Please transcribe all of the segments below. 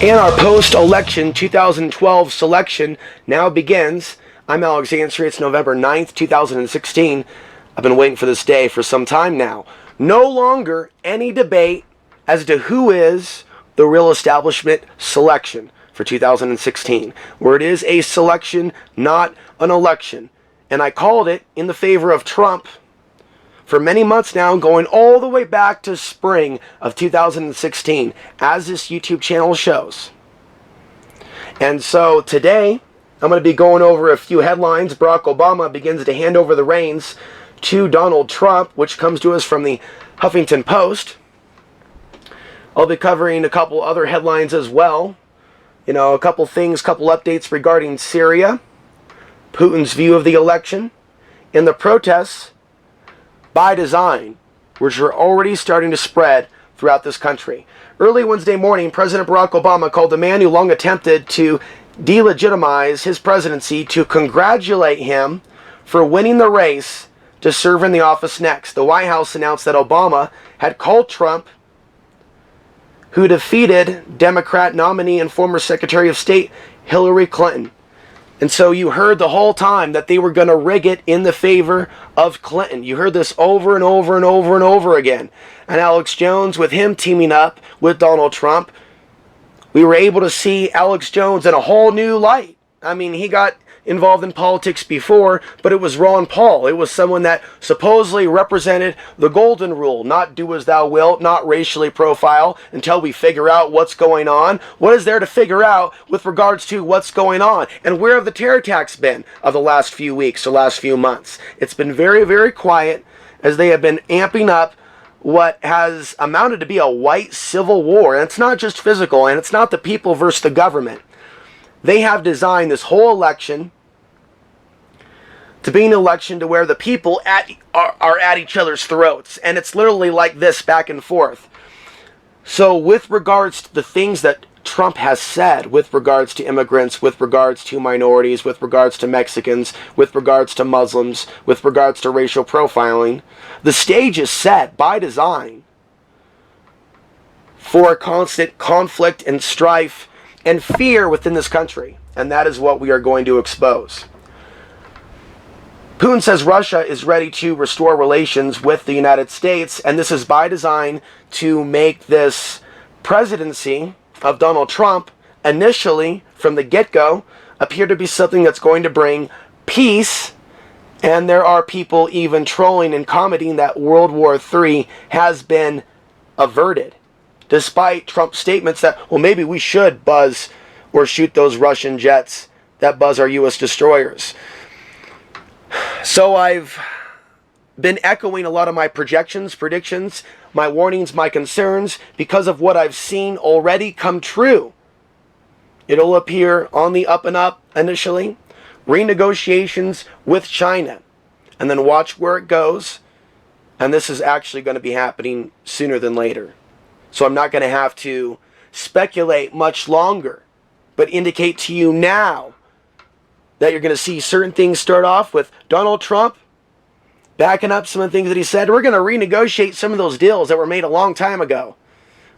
And our post-election 2012 selection now begins. I'm Alex Ansary. It's November 9th, 2016. I've been waiting for this day for some time now. No longer any debate as to who is the real establishment selection for 2016, where it is a selection, not an election. And I called it in the favor of Trump for many months now, going all the way back to spring of 2016, as this YouTube channel shows. And so today, I'm going to be going over a few headlines. Barack Obama begins to hand over the reins to Donald Trump, which comes to us from the Huffington Post. I'll be covering a couple other headlines as well. You know, a couple things, couple updates regarding Syria, Putin's view of the election, and the protests by design, which are already starting to spread throughout this country. Early Wednesday morning, President Barack Obama called the man who long attempted to delegitimize his presidency to congratulate him for winning the race to serve in the office next. The White House announced that Obama had called Trump, who defeated Democrat nominee and former Secretary of State Hillary Clinton. And so you heard the whole time that they were going to rig it in the favor of Clinton. You heard this over and over and over and over again. And Alex Jones, with him teaming up with Donald Trump, we were able to see Alex Jones in a whole new light. I mean, he got involved in politics before, but it was Ron Paul. It was someone that supposedly represented the golden rule, not do as thou wilt, not racially profile until we figure out what's going on. What is there to figure out with regards to what's going on? And where have the terror attacks been of the last few weeks or last few months? It's been very, very quiet as they have been amping up what has amounted to be a white civil war. And it's not just physical, and it's not the people versus the government. They have designed this whole election to be an election to where the people are at each other's throats. And it's literally like this back and forth. So with regards to the things that Trump has said with regards to immigrants, with regards to minorities, with regards to Mexicans, with regards to Muslims, with regards to racial profiling, the stage is set by design for constant conflict and strife and fear within this country. And that is what we are going to expose. Putin says Russia is ready to restore relations with the United States, and this is by design to make this presidency of Donald Trump initially, from the get-go, appear to be something that's going to bring peace. And there are people even trolling and commenting that World War III has been averted, despite Trump's statements that, well, maybe we should buzz or shoot those Russian jets that buzz our U.S. destroyers. So I've been echoing a lot of my projections, predictions, my warnings, my concerns, because of what I've seen already come true. It'll appear on the up and up initially, renegotiations with China, and then watch where it goes. And this is actually going to be happening sooner than later. So I'm not going to have to speculate much longer, but indicate to you now that you're going to see certain things start off with Donald Trump backing up some of the things that he said. We're going to renegotiate some of those deals that were made a long time ago.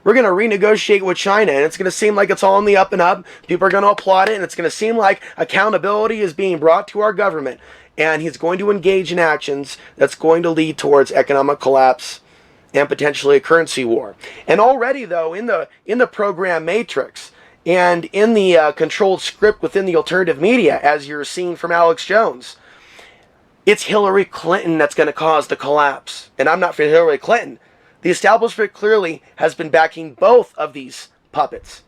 We're going to renegotiate with China, and it's going to seem like it's all on the up and up. People are going to applaud it, and it's going to seem like accountability is being brought to our government. And he's going to engage in actions that's going to lead towards economic collapse and potentially a currency war. And already, though, in the program matrix and in the controlled script within the alternative media, as you're seeing from Alex Jones, it's Hillary Clinton that's going to cause the collapse. And I'm not for Hillary Clinton. The establishment clearly has been backing both of these puppets.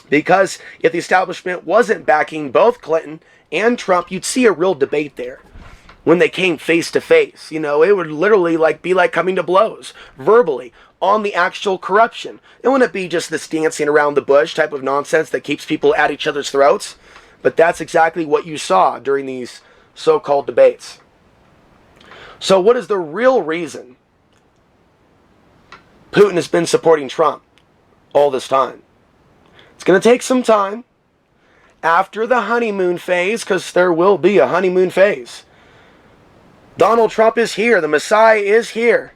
Because if the establishment wasn't backing both Clinton and Trump, you'd see a real debate there. When they came face to face, you know, it would literally be like coming to blows verbally on the actual corruption. It wouldn't be just this dancing around the bush type of nonsense that keeps people at each other's throats. But that's exactly what you saw during these so-called debates. So what is the real reason Putin has been supporting Trump all this time? It's going to take some time after the honeymoon phase, because there will be a honeymoon phase. Donald Trump is here. The Messiah is here.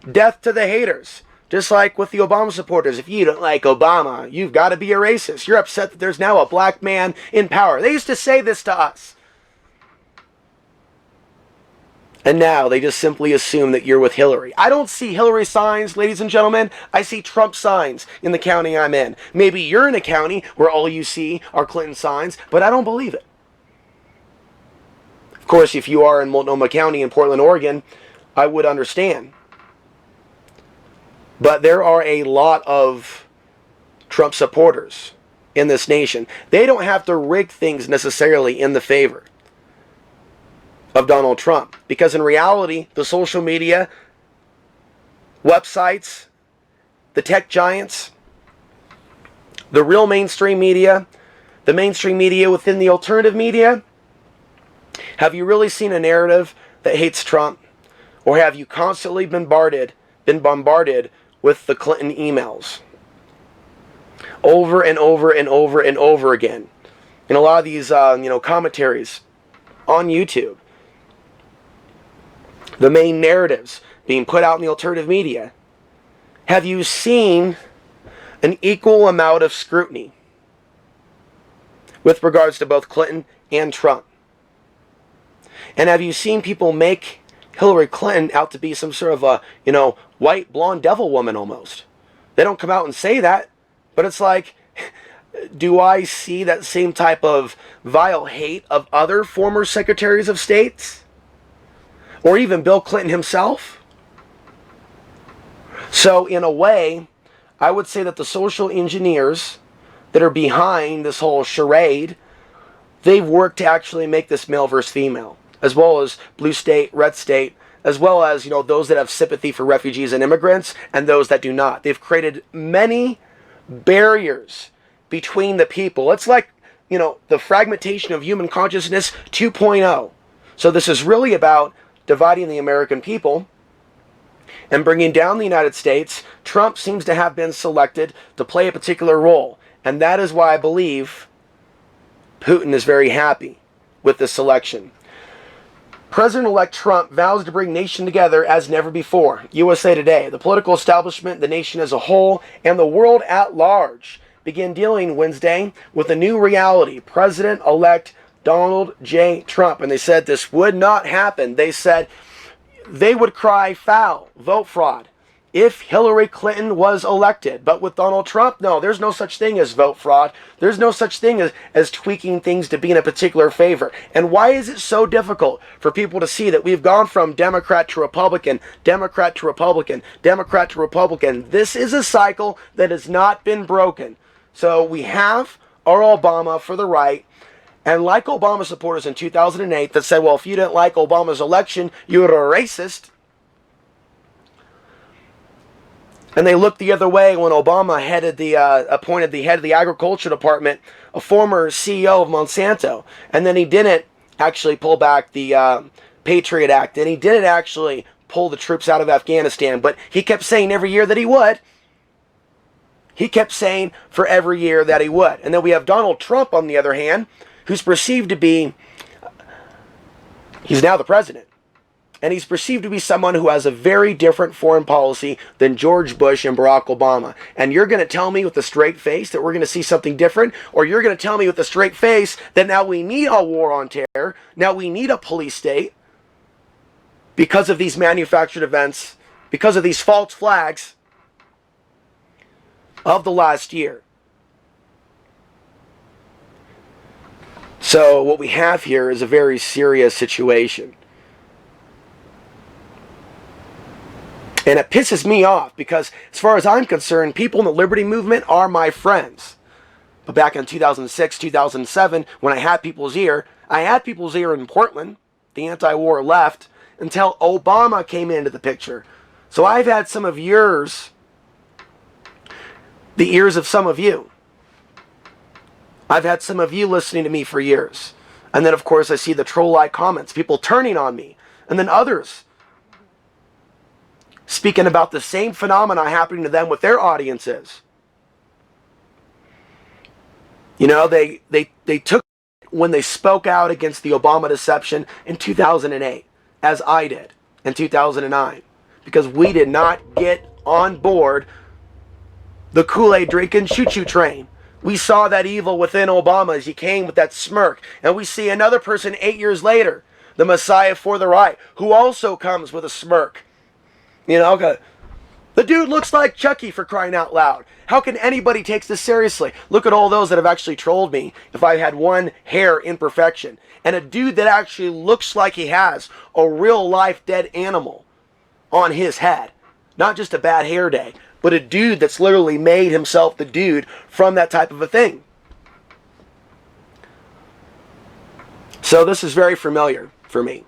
Death to the haters. Just like with the Obama supporters, if you don't like Obama, you've got to be a racist. You're upset that there's now a black man in power. They used to say this to us. And now they just simply assume that you're with Hillary. I don't see Hillary signs, ladies and gentlemen. I see Trump signs in the county I'm in. Maybe you're in a county where all you see are Clinton signs, but I don't believe it. Of course, if you are in Multnomah County in Portland, Oregon, I would understand. But there are a lot of Trump supporters in this nation. They don't have to rig things necessarily in the favor of Donald Trump. Because in reality, the social media, websites, the tech giants, the real mainstream media, the mainstream media within the alternative media, have you really seen a narrative that hates Trump? Or have you constantly been bombarded with the Clinton emails? Over and over and over and over again. In a lot of these commentaries on YouTube. The main narratives being put out in the alternative media. Have you seen an equal amount of scrutiny with regards to both Clinton and Trump? And have you seen people make Hillary Clinton out to be some sort of a, white blonde devil woman almost? They don't come out and say that, but it's like, do I see that same type of vile hate of other former secretaries of states? Or even Bill Clinton himself? So in a way, I would say that the social engineers that are behind this whole charade, they've worked to actually make this male versus female, as well as blue state, red state, as well as those that have sympathy for refugees and immigrants and those that do not. They've created many barriers between the people. It's like the fragmentation of human consciousness 2.0. So this is really about dividing the American people and bringing down the United States. Trump seems to have been selected to play a particular role, and that is why I believe Putin is very happy with this selection. President-elect Trump vows to bring nation together as never before. USA Today. The political establishment, the nation as a whole, and the world at large begin dealing Wednesday with a new reality. President-elect Donald J. Trump. And they said this would not happen. They said they would cry foul, vote fraud, if Hillary Clinton was elected. But with Donald Trump, no, there's no such thing as vote fraud. There's no such thing as tweaking things to be in a particular favor. And why is it so difficult for people to see that we've gone from Democrat to Republican, Democrat to Republican, Democrat to Republican? This is a cycle that has not been broken. So we have our Obama for the right. And like Obama supporters in 2008 that said, well, if you didn't like Obama's election, you were a racist. And they looked the other way when Obama appointed the head of the agriculture department, a former CEO of Monsanto. And then he didn't actually pull back the Patriot Act. And he didn't actually pull the troops out of Afghanistan. But he kept saying every year that he would. He kept saying for every year that he would. And then we have Donald Trump, on the other hand, who's perceived to be, he's now the president. And he's perceived to be someone who has a very different foreign policy than George Bush and Barack Obama. And you're going to tell me with a straight face that we're going to see something different? Or you're going to tell me with a straight face that now we need a war on terror, now we need a police state, because of these manufactured events, because of these false flags of the last year. So what we have here is a very serious situation. And it pisses me off because, as far as I'm concerned, people in the liberty movement are my friends. But back in 2006, 2007, when I had people's ear in Portland, the anti-war left, until Obama came into the picture. So I've had some of yours, the ears of some of you. I've had some of you listening to me for years. And then, of course, I see the troll-like comments, people turning on me. And then others speaking about the same phenomena happening to them with their audiences. You know, they took when they spoke out against the Obama deception in 2008, as I did in 2009, because we did not get on board the Kool-Aid drinking choo-choo train. We saw that evil within Obama as he came with that smirk. And we see another person 8 years later, the Messiah for the right, who also comes with a smirk. You know, the dude looks like Chucky, for crying out loud. How can anybody take this seriously? Look at all those that have actually trolled me if I had one hair imperfection. And a dude that actually looks like he has a real life dead animal on his head. Not just a bad hair day, but a dude that's literally made himself the dude from that type of a thing. So this is very familiar for me.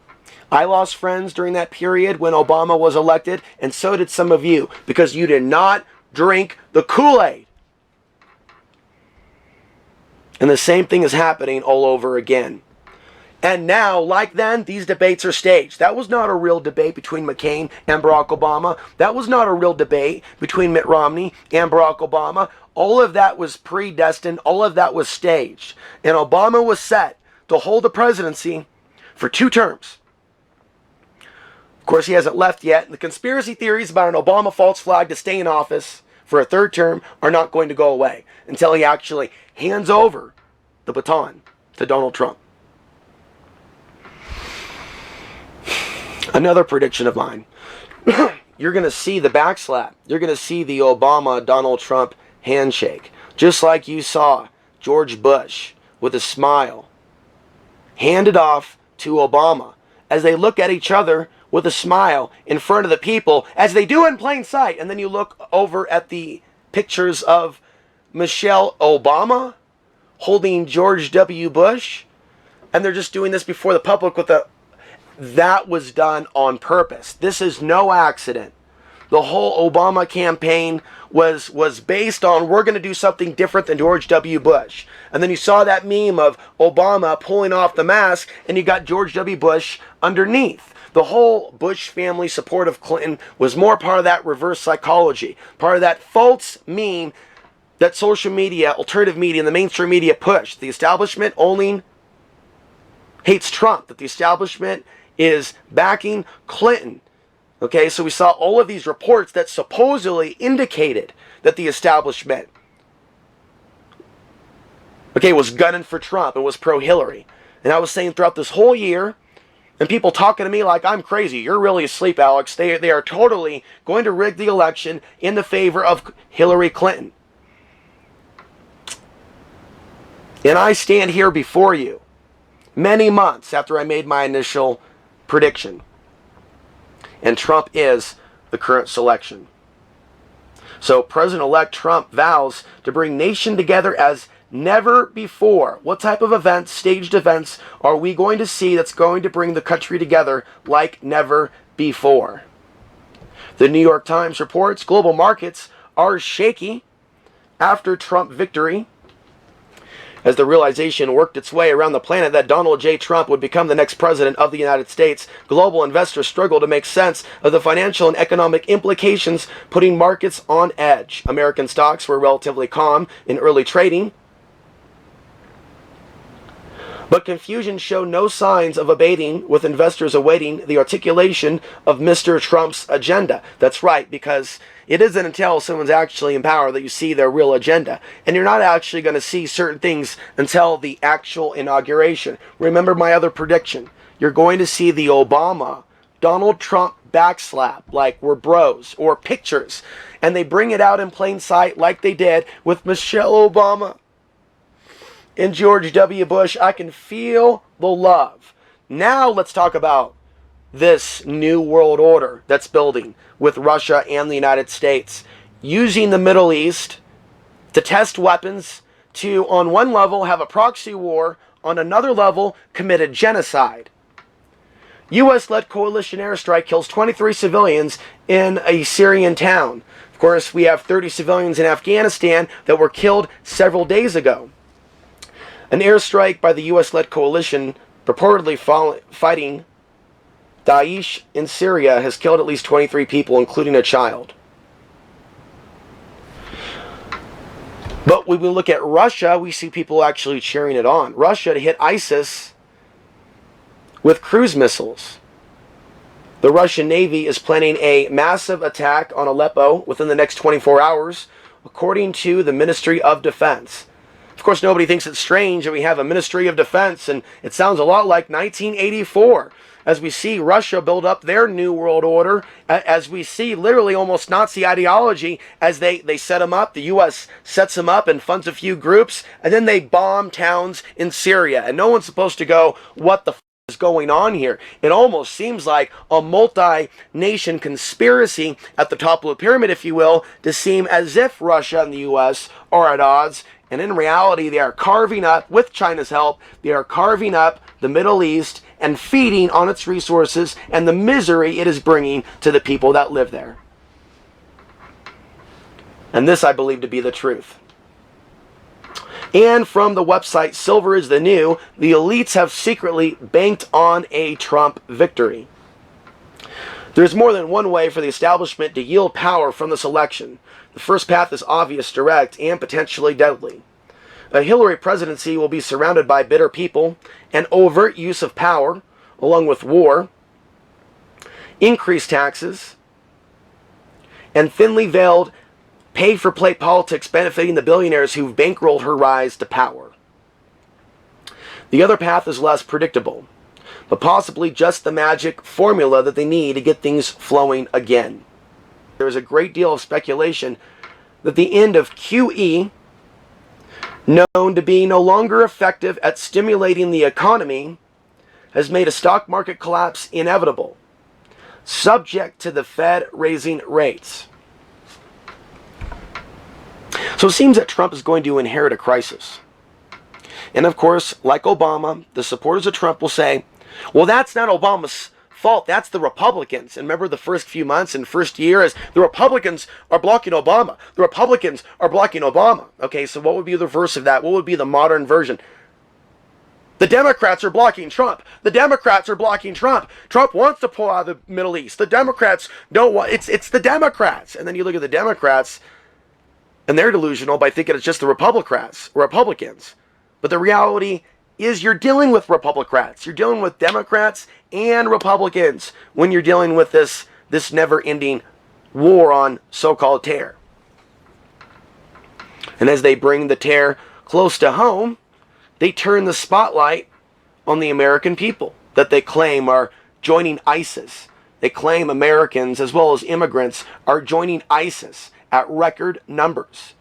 I lost friends during that period when Obama was elected, and so did some of you, because you did not drink the Kool-Aid. And the same thing is happening all over again. And now, like then, these debates are staged. That was not a real debate between McCain and Barack Obama. That was not a real debate between Mitt Romney and Barack Obama. All of that was predestined. All of that was staged. And Obama was set to hold the presidency for 2 terms. Of course, he hasn't left yet. The conspiracy theories about an Obama false flag to stay in office for a 3rd term are not going to go away until he actually hands over the baton to Donald Trump. Another prediction of mine. You're going to see the backslap. You're going to see the Obama-Donald Trump handshake. Just like you saw George Bush with a smile handed off to Obama as they look at each other with a smile in front of the people, as they do in plain sight. And then you look over at the pictures of Michelle Obama holding George W. Bush, and they're just doing this before the public with a... That was done on purpose. This is no accident. The whole Obama campaign was based on, we're going to do something different than George W. Bush. And then you saw that meme of Obama pulling off the mask, and you got George W. Bush underneath. The whole Bush family support of Clinton was more part of that reverse psychology, part of that false meme that social media, alternative media, and the mainstream media pushed. The establishment only hates Trump, that the establishment is backing Clinton. Okay, so we saw all of these reports that supposedly indicated that the establishment, was gunning for Trump and was pro-Hillary. And I was saying throughout this whole year, and people talking to me like I'm crazy, you're really asleep, Alex. They are totally going to rig the election in the favor of Hillary Clinton. And I stand here before you many months after I made my initial prediction. And Trump is the current selection. So President-elect Trump vows to bring nation together as never before. What type of events, staged events, are we going to see that's going to bring the country together like never before? The New York Times reports global markets are shaky after Trump victory, as the realization worked its way around the planet that Donald J. Trump would become the next president of the United States. Global investors struggle to make sense of the financial and economic implications, putting markets on edge. American stocks were relatively calm in early trading, but confusion showed no signs of abating, with investors awaiting the articulation of Mr. Trump's agenda. That's right, because it isn't until someone's actually in power that you see their real agenda. And you're not actually going to see certain things until the actual inauguration. Remember my other prediction. You're going to see the Obama, Donald Trump backslap, like we're bros, or pictures. And they bring it out in plain sight like they did with Michelle Obama and George W. Bush. I can feel the love. Now let's talk about this new world order that's building with Russia and the United States, using the Middle East to test weapons, to, on one level, have a proxy war, on another level, commit a genocide. U.S.-led coalition airstrike kills 23 civilians in a Syrian town. Of course, we have 30 civilians in Afghanistan that were killed several days ago. An airstrike by the U.S.-led coalition purportedly fighting Daesh in Syria has killed at least 23 people, including a child. But when we look at Russia, we see people actually cheering it on. Russia to hit ISIS with cruise missiles. The Russian Navy is planning a massive attack on Aleppo within the next 24 hours, according to the Ministry of Defense. Of course, nobody thinks it's strange that we have a Ministry of Defense, and it sounds a lot like 1984, as we see Russia build up their new world order, as we see literally almost Nazi ideology as they set them up. The U.S. sets them up and funds a few groups, and then they bomb towns in Syria. And no one's supposed to go, what the is going on here? It almost seems like a multi-nation conspiracy at the top of the pyramid, if you will, to seem as if Russia and the U.S. are at odds. And in reality, they are carving up, with China's help, they are carving up the Middle East and feeding on its resources and the misery it is bringing to the people that live there. And this I believe to be the truth. And from the website Silver is the New, the elites have secretly banked on a Trump victory. There's more than one way for the establishment to yield power from this election. The first path is obvious, direct, and potentially deadly. A Hillary presidency will be surrounded by bitter people, an overt use of power, along with war, increased taxes, and thinly veiled pay-for-play politics benefiting the billionaires who've bankrolled her rise to power. The other path is less predictable, but possibly just the magic formula that they need to get things flowing again. There is a great deal of speculation that the end of QE, known to be no longer effective at stimulating the economy, has made a stock market collapse inevitable, subject to the Fed raising rates. So it seems that Trump is going to inherit a crisis. And of course, like Obama, the supporters of Trump will say, well, that's not Obama's fault. That's the Republicans. And remember the first few months and first year as the Republicans are blocking Obama. The Republicans are blocking Obama. Okay, so what would be the reverse of that? What would be the modern version? The Democrats are blocking Trump. The Democrats are blocking Trump. Trump wants to pull out of the Middle East. The Democrats don't want, it's the Democrats. And then you look at the Democrats and they're delusional by thinking it's just the Republicans. But the reality is you're dealing with Republicans. You're dealing with Democrats and Republicans when you're dealing with this never-ending war on so-called terror. And as they bring the terror close to home, they turn the spotlight on the American people that they claim are joining ISIS. They claim Americans as well as immigrants are joining ISIS at record numbers.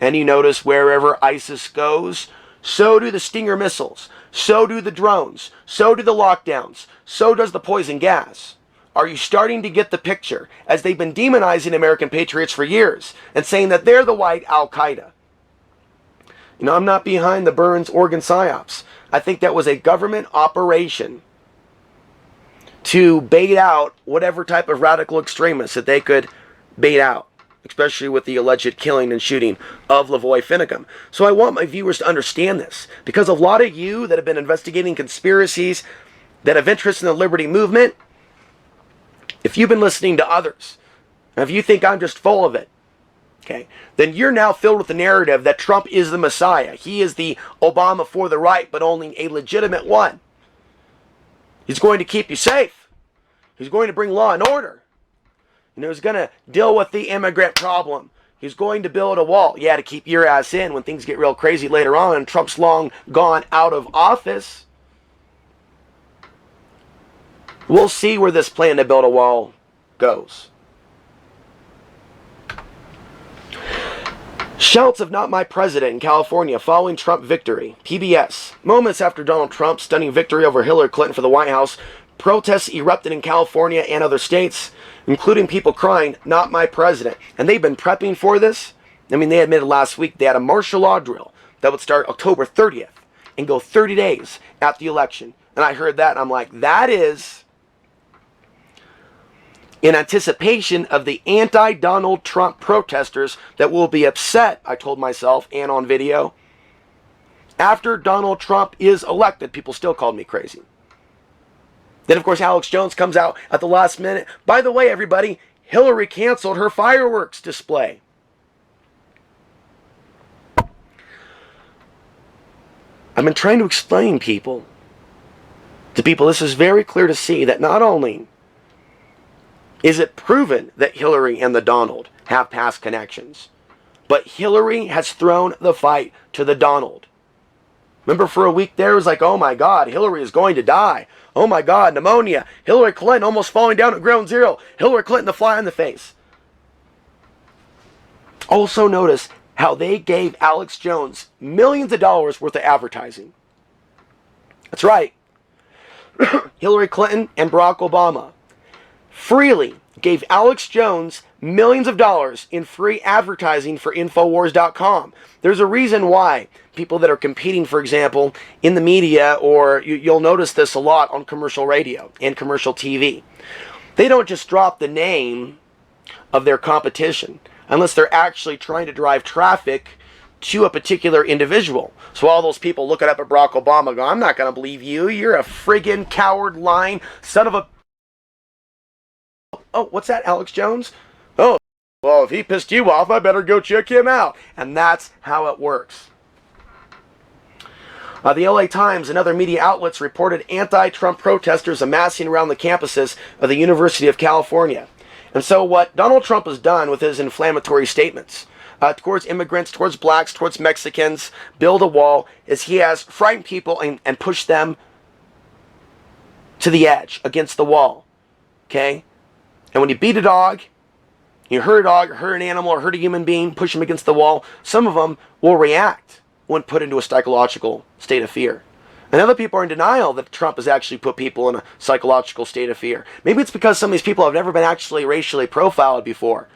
And you notice wherever ISIS goes, so do the Stinger missiles, so do the drones, so do the lockdowns, so does the poison gas. Are you starting to get the picture as they've been demonizing American patriots for years and saying that they're the white Al-Qaeda? You know, I'm not behind the Burns Oregon psyops. I think that was a government operation to bait out whatever type of radical extremists that they could bait out, especially with the alleged killing and shooting of Lavoy Finnegum. So I want my viewers to understand this, because a lot of you that have been investigating conspiracies, that have interest in the liberty movement, if you've been listening to others, and if you think I'm just full of it, okay, then you're now filled with the narrative that Trump is the Messiah. He is the Obama for the right, but only a legitimate one. He's going to keep you safe. He's going to bring law and order. You know, he's going to deal with the immigrant problem. He's going to build a wall. Yeah, to keep your ass in when things get real crazy later on and Trump's long gone out of office. We'll see where this plan to build a wall goes. Shouts of "Not my president" in California following Trump victory. PBS. Moments after Donald Trump's stunning victory over Hillary Clinton for the White House, protests erupted in California and other states, including people crying, "Not my president." And they've been prepping for this. I mean, they admitted last week they had a martial law drill that would start October 30th and go 30 days after the election. And I heard that and I'm like, that is in anticipation of the anti-Donald Trump protesters that will be upset, I told myself, and on video. After Donald Trump is elected, people still called me crazy. Then, of course, Alex Jones comes out at the last minute. By the way, everybody, Hillary canceled her fireworks display. I've been trying to explain to people, this is very clear to see that not only Is it proven that Hillary and the Donald have past connections? But Hillary has thrown the fight to the Donald. Remember for a week there, it was like, oh my God, Hillary is going to die. Oh my God, pneumonia. Hillary Clinton almost falling down at ground zero. Hillary Clinton the fly in the face. Also notice how they gave Alex Jones millions of dollars worth of advertising. That's right. Hillary Clinton and Barack Obama freely gave Alex Jones millions of dollars in free advertising for Infowars.com. There's a reason why people that are competing, for example, in the media, or you'll notice this a lot on commercial radio and commercial TV, they don't just drop the name of their competition unless they're actually trying to drive traffic to a particular individual. So all those people looking up at Barack Obama go, I'm not going to believe you. You're a friggin' coward, lying son of a... Oh, what's that, Alex Jones? Oh, well, if he pissed you off, I better go check him out. And that's how it works. The LA Times and other media outlets reported anti-Trump protesters amassing around the campuses of the University of California. And so what Donald Trump has done with his inflammatory statements towards immigrants, towards blacks, towards Mexicans, build a wall, is he has frightened people and pushed them to the edge, against the wall. Okay? And when you beat a dog, you hurt a dog, or hurt an animal, or hurt a human being, push them against the wall, some of them will react when put into a psychological state of fear. And other people are in denial that Trump has actually put people in a psychological state of fear. Maybe it's because some of these people have never been actually racially profiled before.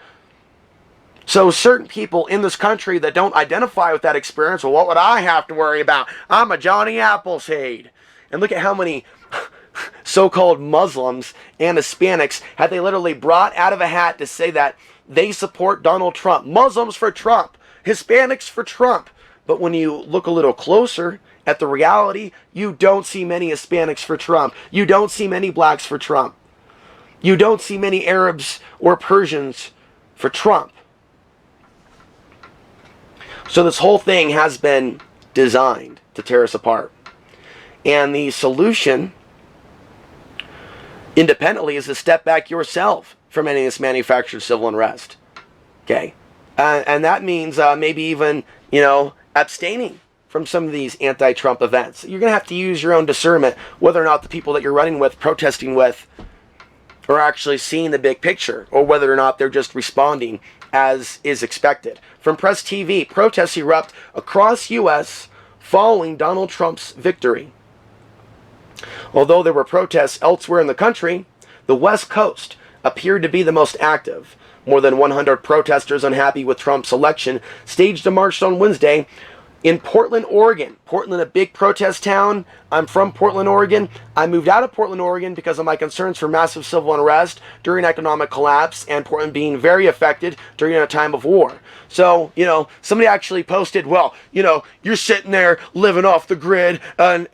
So certain people in this country that don't identify with that experience, well, what would I have to worry about? I'm a Johnny Appleseed. And look at how many so-called Muslims and Hispanics had they literally brought out of a hat to say that they support Donald Trump. Muslims for Trump. Hispanics for Trump. But when you look a little closer at the reality, you don't see many Hispanics for Trump. You don't see many blacks for Trump. You don't see many Arabs or Persians for Trump. So this whole thing has been designed to tear us apart. And the solution, independently, is to step back yourself from any of this manufactured civil unrest. Okay? And that means maybe even, abstaining from some of these anti-Trump events. You're going to have to use your own discernment whether or not the people that you're running with, protesting with, are actually seeing the big picture, or whether or not they're just responding as is expected. From Press TV, protests erupt across U.S. following Donald Trump's victory. Although there were protests elsewhere in the country, the West Coast appeared to be the most active. More than 100 protesters unhappy with Trump's election staged a march on Wednesday in Portland, Oregon. Portland, a big protest town. I'm from Portland, Oregon. I moved out of Portland, Oregon because of my concerns for massive civil unrest during economic collapse and Portland being very affected during a time of war. So, somebody actually posted, well, you're sitting there living off the grid and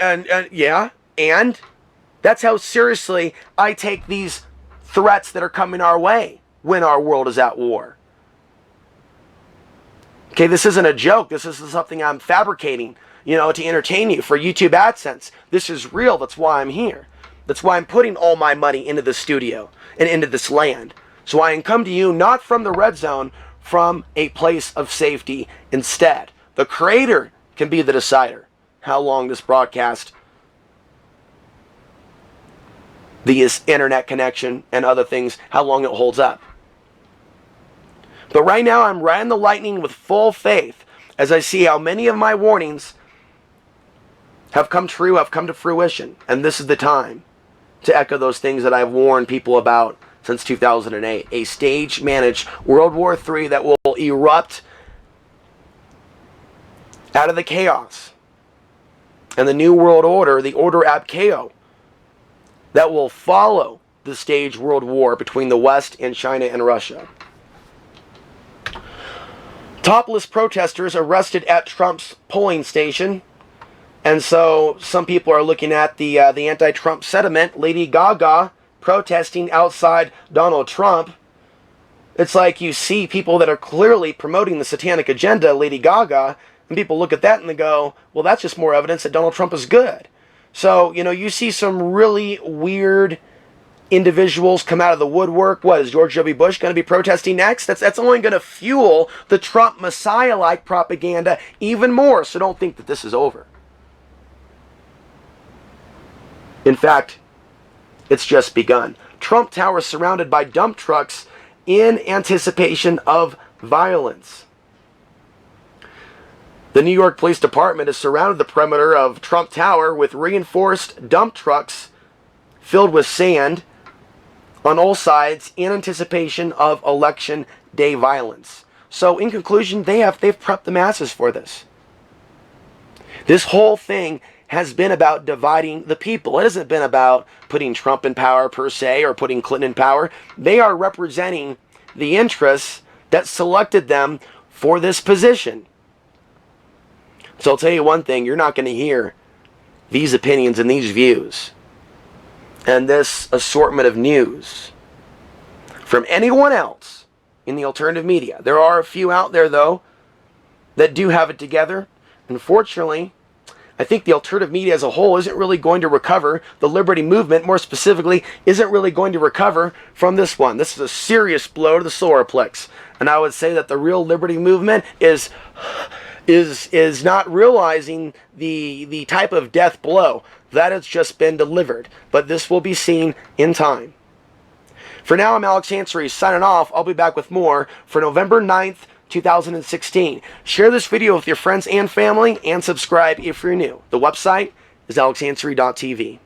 yeah, and that's how seriously I take these threats that are coming our way when our world is at war. Okay, this isn't a joke. This isn't something I'm fabricating, to entertain you for YouTube AdSense. This is real. That's why I'm here. That's why I'm putting all my money into the studio and into this land. So I can come to you not from the red zone, from a place of safety instead. The Creator can be the decider how long this broadcast, the internet connection, and other things, how long it holds up. But right now, I'm riding the lightning with full faith as I see how many of my warnings have come true, have come to fruition. And this is the time to echo those things that I've warned people about since 2008. A stage-managed World War III that will erupt out of the chaos. And the New World Order, the Order ab Chaos, that will follow the staged world war between the West and China and Russia. Topless protesters arrested at Trump's polling station. And so some people are looking at the anti-Trump sentiment. Lady Gaga protesting outside Donald Trump. It's like you see people that are clearly promoting the satanic agenda, Lady Gaga, and people look at that and they go, well, that's just more evidence that Donald Trump is good. So, you see some really weird individuals come out of the woodwork. What is George W. Bush going to be protesting next? That's only going to fuel the Trump Messiah-like propaganda even more. So don't think that this is over. In fact, it's just begun. Trump Tower surrounded by dump trucks in anticipation of violence. The New York Police Department has surrounded the perimeter of Trump Tower with reinforced dump trucks filled with sand on all sides in anticipation of election day violence. So in conclusion, they've prepped the masses for this. This whole thing has been about dividing the people. It hasn't been about putting Trump in power per se or putting Clinton in power. They are representing the interests that selected them for this position. So I'll tell you one thing, you're not going to hear these opinions and these views and this assortment of news from anyone else in the alternative media. There are a few out there, though, that do have it together. Unfortunately, I think the alternative media as a whole isn't really going to recover. The liberty movement, more specifically, isn't really going to recover from this one. This is a serious blow to the solar plex. And I would say that the real liberty movement is not realizing the type of death blow that has just been delivered. But this will be seen in time. For now, I'm Alex Ansary signing off. I'll be back with more for November 9th, 2016. Share this video with your friends and family and subscribe if you're new. The website is alexansary.tv.